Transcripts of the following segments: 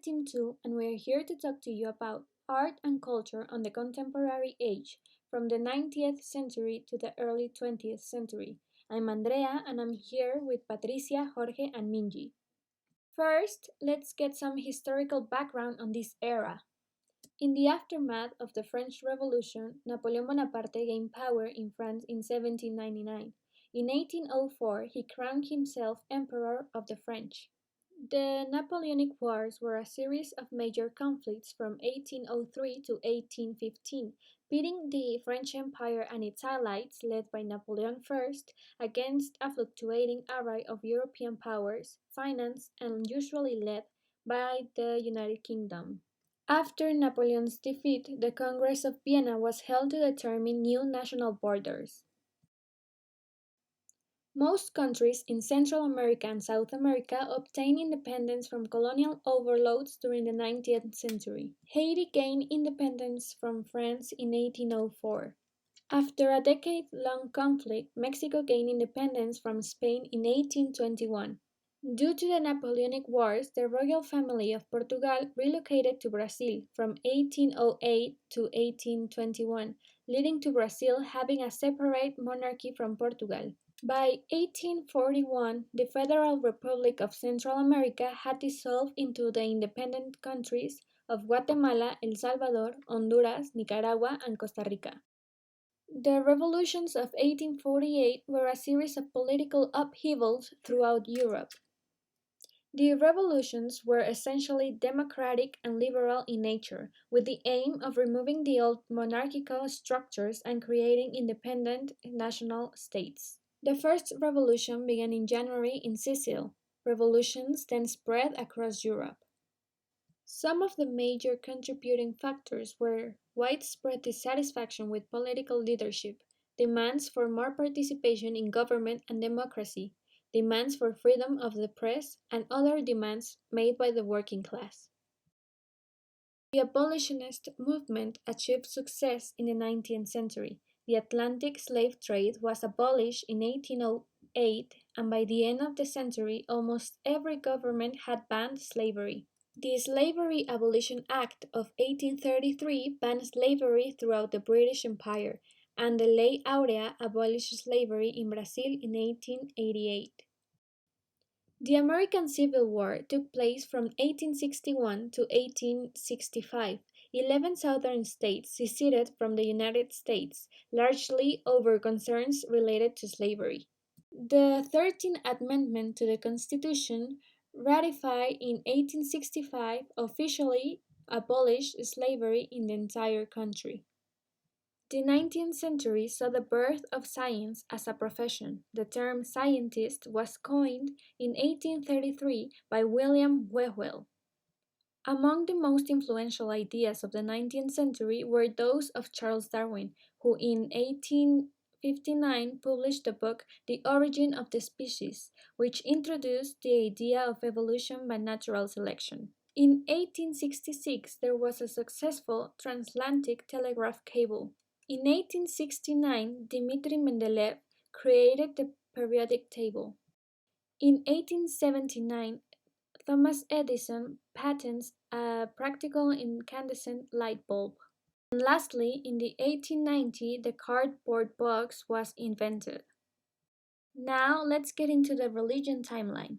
Team 2, and we are here to talk to you about art and culture on the contemporary age, from the 19th century to the early 20th century. I'm Andrea, and I'm here with Patricia, Jorge, and Minji. First, let's get some historical background on this era. In the aftermath of the French Revolution, Napoleon Bonaparte gained power in France in 1799. In 1804, he crowned himself Emperor of the French. The Napoleonic Wars were a series of major conflicts from 1803 to 1815, pitting the French Empire and its allies, led by Napoleon I, against a fluctuating array of European powers, financed and usually led by the United Kingdom. After Napoleon's defeat, the Congress of Vienna was held to determine new national borders. Most countries in Central America and South America obtained independence from colonial overlords during the 19th century. Haiti gained independence from France in 1804. After a decade-long conflict, Mexico gained independence from Spain in 1821. Due to the Napoleonic Wars, the royal family of Portugal relocated to Brazil from 1808 to 1821, leading to Brazil having a separate monarchy from Portugal. By 1841, the Federal Republic of Central America had dissolved into the independent countries of Guatemala, El Salvador, Honduras, Nicaragua, and Costa Rica. The revolutions of 1848 were a series of political upheavals throughout Europe. The revolutions were essentially democratic and liberal in nature, with the aim of removing the old monarchical structures and creating independent national states. The first revolution began in January in Sicily. Revolutions then spread across Europe. Some of the major contributing factors were widespread dissatisfaction with political leadership, demands for more participation in government and democracy, demands for freedom of the press, and other demands made by the working class. The abolitionist movement achieved success in the 19th century. The Atlantic slave trade was abolished in 1808, and by the end of the century, almost every government had banned slavery. The Slavery Abolition Act of 1833 banned slavery throughout the British Empire, and the Lei Áurea abolished slavery in Brazil in 1888. The American Civil War took place from 1861 to 1865. 11 southern states seceded from the United States, largely over concerns related to slavery. The 13th Amendment to the Constitution, ratified in 1865, officially abolished slavery in the entire country. The 19th century saw the birth of science as a profession. The term scientist was coined in 1833 by William Whewell. Among the most influential ideas of the 19th century were those of Charles Darwin, who in 1859 published the book The Origin of the Species, which introduced the idea of evolution by natural selection. In 1866, there was a successful transatlantic telegraph cable. In 1869, Dmitri Mendeleev created the periodic table. In 1879, Thomas Edison patents a practical incandescent light bulb. And lastly, in the 1890, the cardboard box was invented. Now let's get into the religion timeline.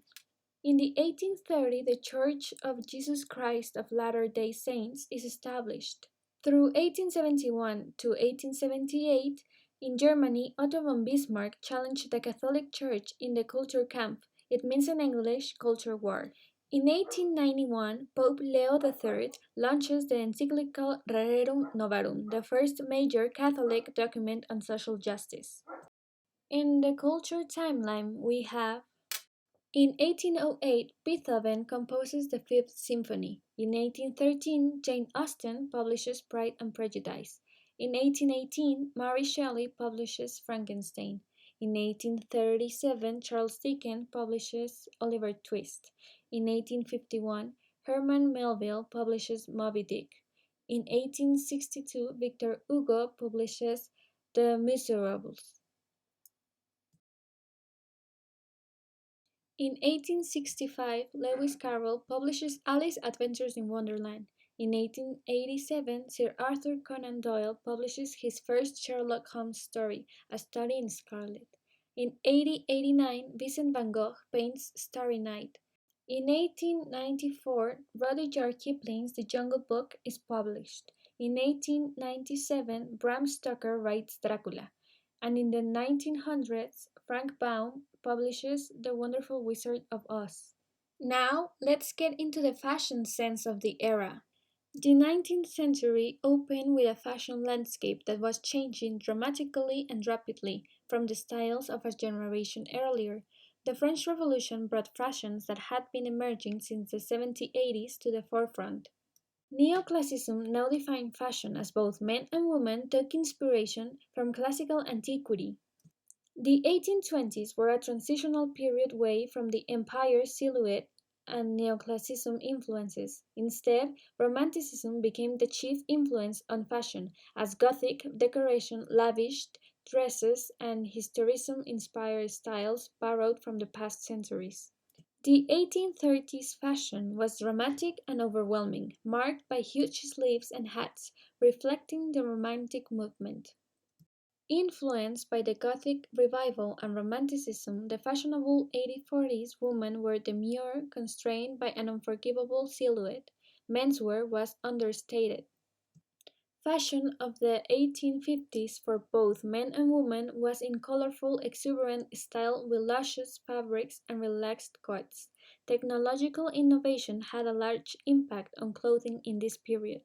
In the 1830s, the Church of Jesus Christ of Latter-day Saints is established. Through 1871 to 1878, in Germany, Otto von Bismarck challenged the Catholic Church in the Kulturkampf. It means in English, culture war. In 1891, Pope Leo III launches the encyclical Rerum Novarum, the first major Catholic document on social justice. In the culture timeline, we have in 1808, Beethoven composes the Fifth Symphony. In 1813, Jane Austen publishes Pride and Prejudice. In 1818, Mary Shelley publishes Frankenstein. In 1837, Charles Dickens publishes Oliver Twist. In 1851, Herman Melville publishes Moby Dick. In 1862, Victor Hugo publishes The Miserables. In 1865, Lewis Carroll publishes Alice Adventures in Wonderland. In 1887, Sir Arthur Conan Doyle publishes his first Sherlock Holmes story, A Study in Scarlet. In 1889, Vincent van Gogh paints Starry Night. In 1894, Rudyard Kipling's The Jungle Book is published. In 1897, Bram Stoker writes Dracula. And in the 1900s, Frank Baum publishes The Wonderful Wizard of Oz. Now, let's get into the fashion sense of the era. The 19th century opened with a fashion landscape that was changing dramatically and rapidly from the styles of a generation earlier. The French Revolution brought fashions that had been emerging since the 1780s to the forefront. Neoclassicism now defined fashion as both men and women took inspiration from classical antiquity. The 1820s were a transitional period away from the Empire silhouette and Neoclassicism influences. Instead, Romanticism became the chief influence on fashion, as Gothic decoration, lavish dresses, and Historicism-inspired styles borrowed from the past centuries. The 1830s fashion was dramatic and overwhelming, marked by huge sleeves and hats, reflecting the Romantic movement. Influenced by the Gothic revival and Romanticism, the fashionable 1840s women were demure, constrained by an unforgivable silhouette. Menswear was understated. Fashion of the 1850s for both men and women was in colorful, exuberant style with luscious fabrics and relaxed cuts. Technological innovation had a large impact on clothing in this period.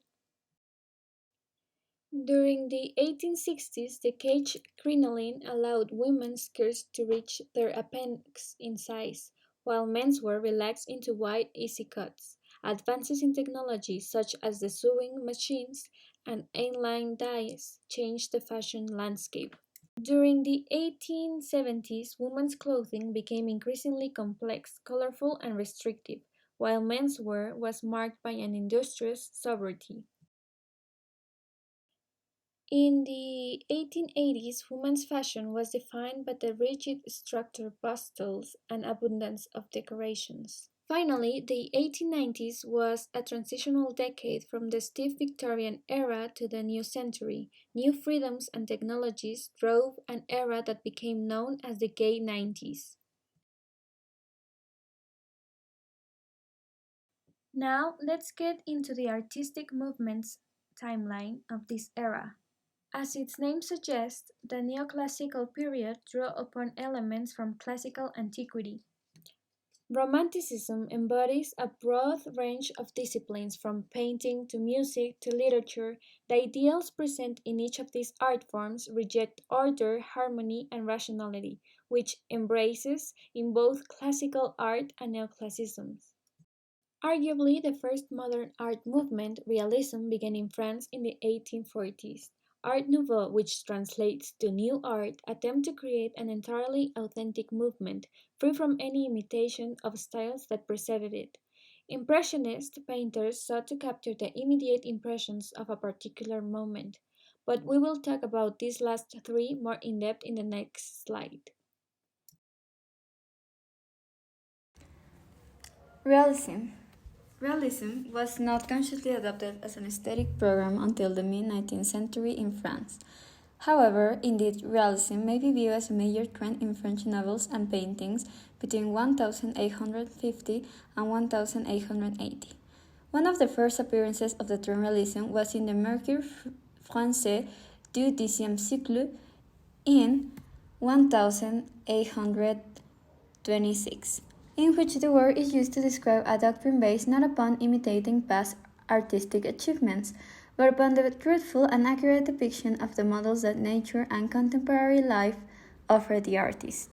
During the 1860s, the cage crinoline allowed women's skirts to reach their appendix in size, while menswear relaxed into wide, easy cuts. Advances in technology such as the sewing machines and inline dyes changed the fashion landscape. During the 1870s, women's clothing became increasingly complex, colorful, and restrictive, while menswear was marked by an industrious sobriety. In the 1880s, women's fashion was defined by the rigid structure bustles and abundance of decorations. Finally, the 1890s was a transitional decade from the stiff Victorian era to the new century. New freedoms and technologies drove an era that became known as the Gay 90s. Now, let's get into the artistic movements timeline of this era. As its name suggests, the neoclassical period drew upon elements from classical antiquity. Romanticism embodies a broad range of disciplines from painting to music to literature. The ideals present in each of these art forms reject order, harmony, and rationality, which embraces in both classical art and neoclassicism. Arguably the first modern art movement, Realism, began in France in the 1840s. Art Nouveau, which translates to New Art, attempted to create an entirely authentic movement, free from any imitation of styles that preceded it. Impressionist painters sought to capture the immediate impressions of a particular moment, but we will talk about these last three more in depth in the next slide. Realism. Realism was not consciously adopted as an aesthetic program until the mid-19th century in France. However, indeed, realism may be viewed as a major trend in French novels and paintings between 1850 and 1880. One of the first appearances of the term realism was in the Mercure Français du Xe siècle in 1826, in which the word is used to describe a doctrine based not upon imitating past artistic achievements, but upon the truthful and accurate depiction of the models that nature and contemporary life offer the artist.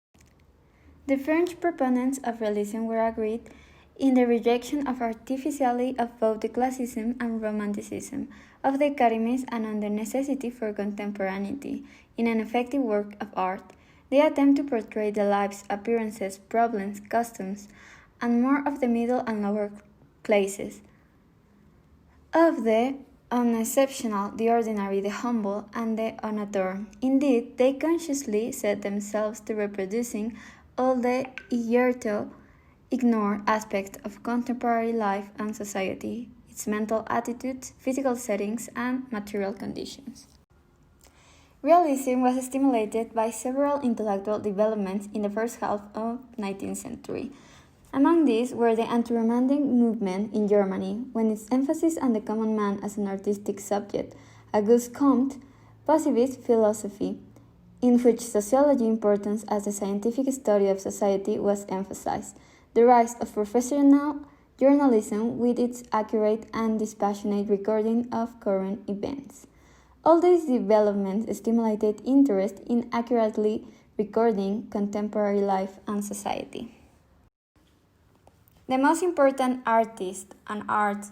The French proponents of realism were agreed in the rejection of artificiality of both the classicism and romanticism of the academies and on the necessity for contemporaneity in an effective work of art. They attempt to portray the lives, appearances, problems, customs, and more of the middle and lower classes, of the unexceptional, the ordinary, the humble, and the unadorned. Indeed, they consciously set themselves to reproducing all the hitherto ignore aspects of contemporary life and society, its mental attitudes, physical settings, and material conditions. Realism was stimulated by several intellectual developments in the first half of the 19th century. Among these were the anti-romantic movement in Germany, when its emphasis on the common man as an artistic subject, Auguste Comte, positivist philosophy, in which sociology's importance as a scientific study of society was emphasized, the rise of professional journalism with its accurate and dispassionate recording of current events. All these developments stimulated interest in accurately recording contemporary life and society. The most important artists and arts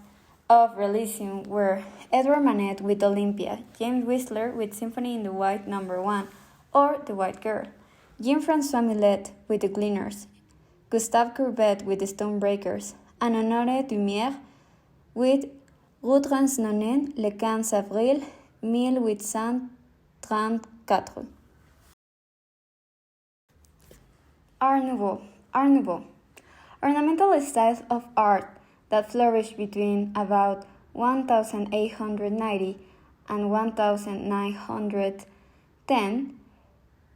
of realism were Edward Manet with Olympia, James Whistler with Symphony in the White No. 1 or The White Girl, Jean-François Millet with The Gleaners, Gustave Courbet with The Stonebreakers, and Honoré Daumier with Rue Transnonain, Le 15 avril 1834. Art Nouveau. Ornamental styles of art that flourished between about 1890 and 1910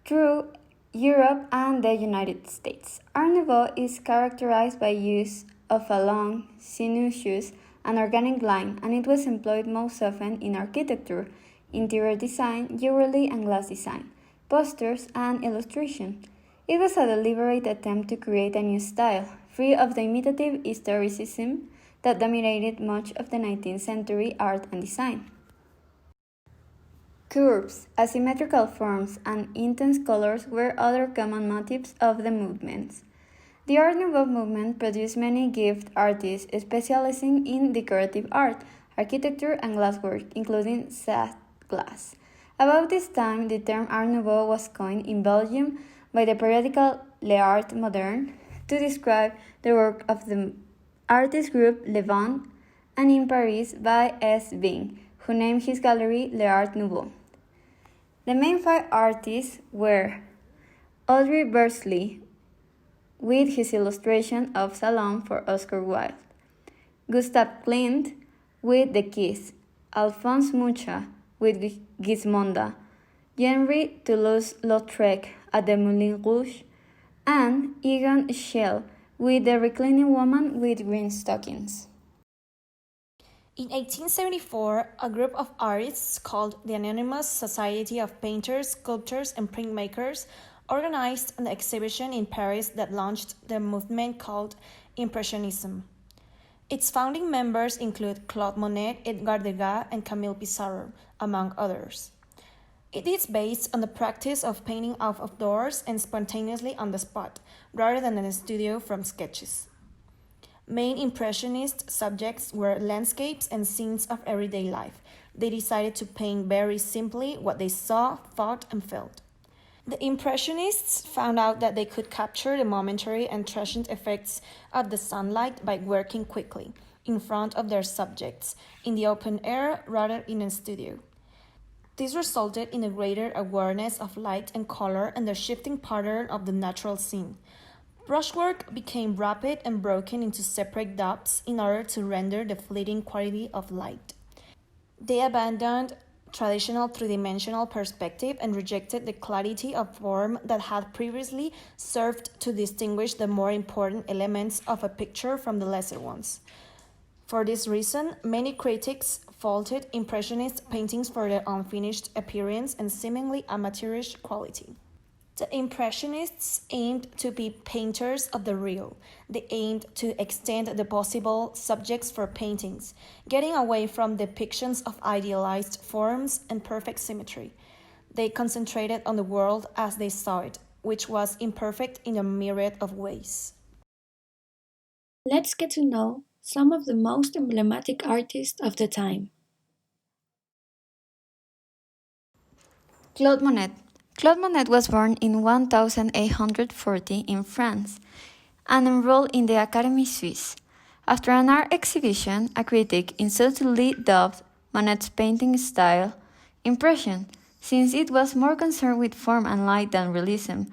through Europe and the United States. Art Nouveau is characterized by use of a long, sinuous, and organic line, and it was employed most often in architecture, interior design, jewelry and glass design, posters, and illustration. It was a deliberate attempt to create a new style, free of the imitative historicism that dominated much of the 19th century art and design. Curves, asymmetrical forms, and intense colors were other common motifs of the movements. The Art Nouveau movement produced many gifted artists specializing in decorative art, architecture, and glasswork, including Saint Glass. About this time, the term Art Nouveau was coined in Belgium by the periodical L'Art Moderne to describe the work of the artist group Levant, and in Paris by S. Ving, who named his gallery L'Art Nouveau. The main five artists were Audrey Bursley, with his illustration of Salome for Oscar Wilde, Gustav Klimt with The Kiss, Alphonse Mucha with Gismonda, Henri Toulouse-Lautrec at the Moulin Rouge, and Egon Schiele with The Reclining Woman with Green Stockings. In 1874, a group of artists called the Anonymous Society of Painters, Sculptors, and Printmakers organized an exhibition in Paris that launched the movement called Impressionism. Its founding members include Claude Monet, Edgar Degas, and Camille Pissarro, among others. It is based on the practice of painting out of doors and spontaneously on the spot, rather than in a studio from sketches. Main Impressionist subjects were landscapes and scenes of everyday life. They decided to paint very simply what they saw, thought, and felt. The Impressionists found out that they could capture the momentary and transient effects of the sunlight by working quickly, in front of their subjects, in the open air rather in a studio. This resulted in a greater awareness of light and color and the shifting pattern of the natural scene. Brushwork became rapid and broken into separate dots in order to render the fleeting quality of light. They abandoned traditional three-dimensional perspective and rejected the clarity of form that had previously served to distinguish the more important elements of a picture from the lesser ones. For this reason, many critics faulted Impressionist paintings for their unfinished appearance and seemingly amateurish quality. The Impressionists aimed to be painters of the real. They aimed to extend the possible subjects for paintings, getting away from depictions of idealized forms and perfect symmetry. They concentrated on the world as they saw it, which was imperfect in a myriad of ways. Let's get to know some of the most emblematic artists of the time. Claude Monet. Claude Monet was born in 1840 in France and enrolled in the Académie Suisse. After an art exhibition, a critic insultingly dubbed Monet's painting style Impression, since it was more concerned with form and light than realism,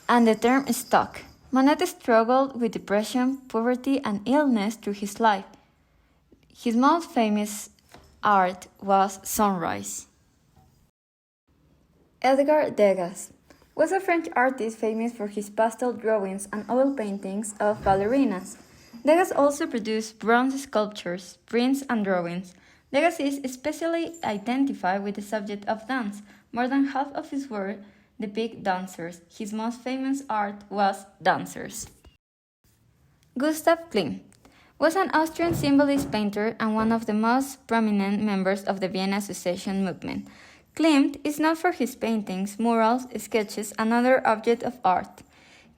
and the term stuck. Monet struggled with depression, poverty, and illness through his life. His most famous art was Sunrise. Edgar Degas was a French artist famous for his pastel drawings and oil paintings of ballerinas. Degas also produced bronze sculptures, prints, and drawings. Degas is especially identified with the subject of dance. More than half of his work depict dancers. His most famous art was Dancers. Gustav Klimt was an Austrian symbolist painter and one of the most prominent members of the Vienna Association movement. Klimt is known for his paintings, murals, sketches, and other objects of art.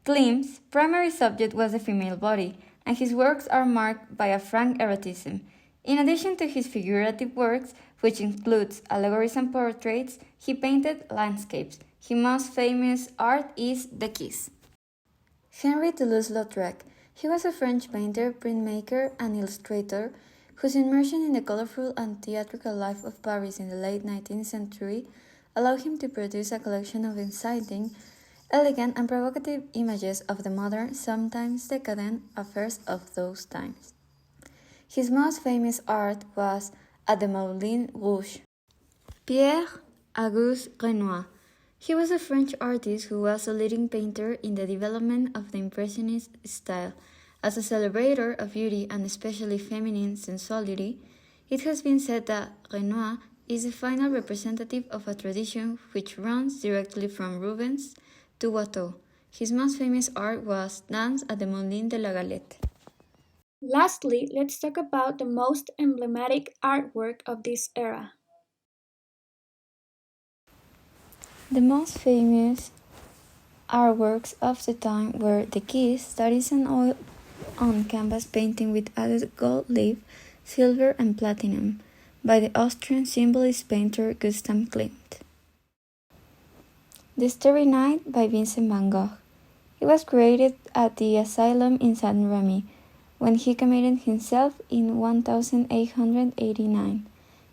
Klimt's primary subject was the female body, and his works are marked by a frank eroticism. In addition to his figurative works, which includes allegories and portraits, he painted landscapes. His most famous art is The Kiss. Henri Toulouse-Lautrec. He was a French painter, printmaker, and illustrator whose immersion in the colorful and theatrical life of Paris in the late 19th century allowed him to produce a collection of inciting, elegant, and provocative images of the modern, sometimes decadent, affairs of those times. His most famous art was at the Moulin Rouge. Pierre-Auguste Renoir. He was a French artist who was a leading painter in the development of the Impressionist style. As a celebrator of beauty and especially feminine sensuality, it has been said that Renoir is the final representative of a tradition which runs directly from Rubens to Watteau. His most famous art was Dance at the Moulin de la Galette. Lastly, let's talk about the most emblematic artwork of this era. The most famous artworks of the time were The Kiss, that is an oil on canvas painting with added gold leaf, silver, and platinum, by the Austrian symbolist painter Gustav Klimt. The Starry Night by Vincent van Gogh. It was created at the asylum in Saint Remy, when he committed himself in 1889.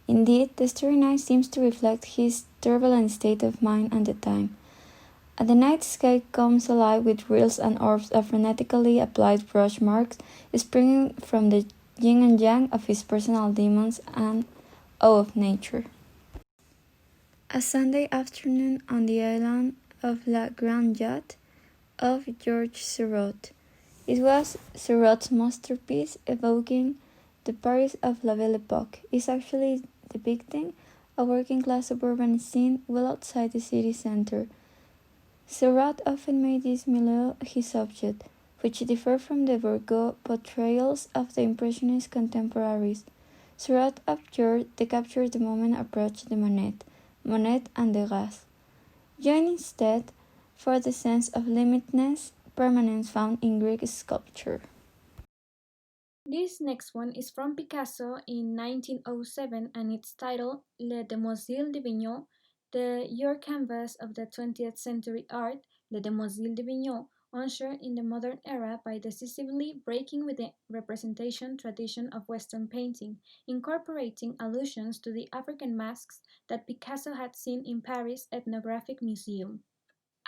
Indeed, the Starry Night seems to reflect his turbulent state of mind at the time. The night sky comes alive with rills and orbs of frenetically applied brush marks springing from the yin and yang of his personal demons and awe of nature. A Sunday afternoon on the island of La Grande Jatte of Georges Seurat. It was Seurat's masterpiece evoking the Paris of La Belle Époque. It's actually depicting a working-class suburban scene well outside the city center. Seurat often made this milieu his subject, which differed from the bourgeois portrayals of the Impressionist contemporaries. Seurat captured the moment approach de Monet and Degas. Join instead for the sense of limitedness, permanence found in Greek sculpture. This next one is from Picasso in 1907 and it's titled Les Demoiselles d'Avignon, the Your Canvas of the 20th Century Art, Les Demoiselles d'Avignon, ushered in the modern era by decisively breaking with the representation tradition of Western painting, incorporating allusions to the African masks that Picasso had seen in Paris Ethnographic Museum.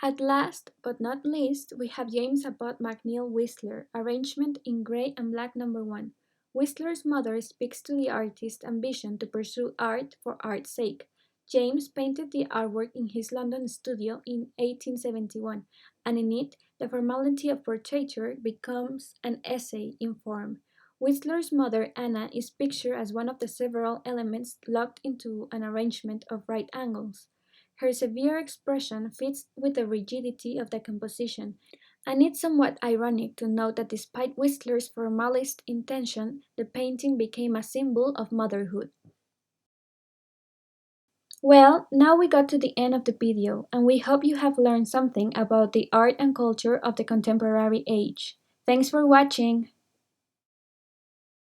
At last, but not least, we have James Abbott McNeill Whistler, arrangement in gray and black number 1. Whistler's mother speaks to the artist's ambition to pursue art for art's sake. James painted the artwork in his London studio in 1871, and in it, the formality of portraiture becomes an essay in form. Whistler's mother, Anna, is pictured as one of the several elements locked into an arrangement of right angles. Her severe expression fits with the rigidity of the composition, and it's somewhat ironic to note that despite Whistler's formalist intention, the painting became a symbol of motherhood. Well, now we got to the end of the video, and we hope you have learned something about the art and culture of the contemporary age. Thanks for watching!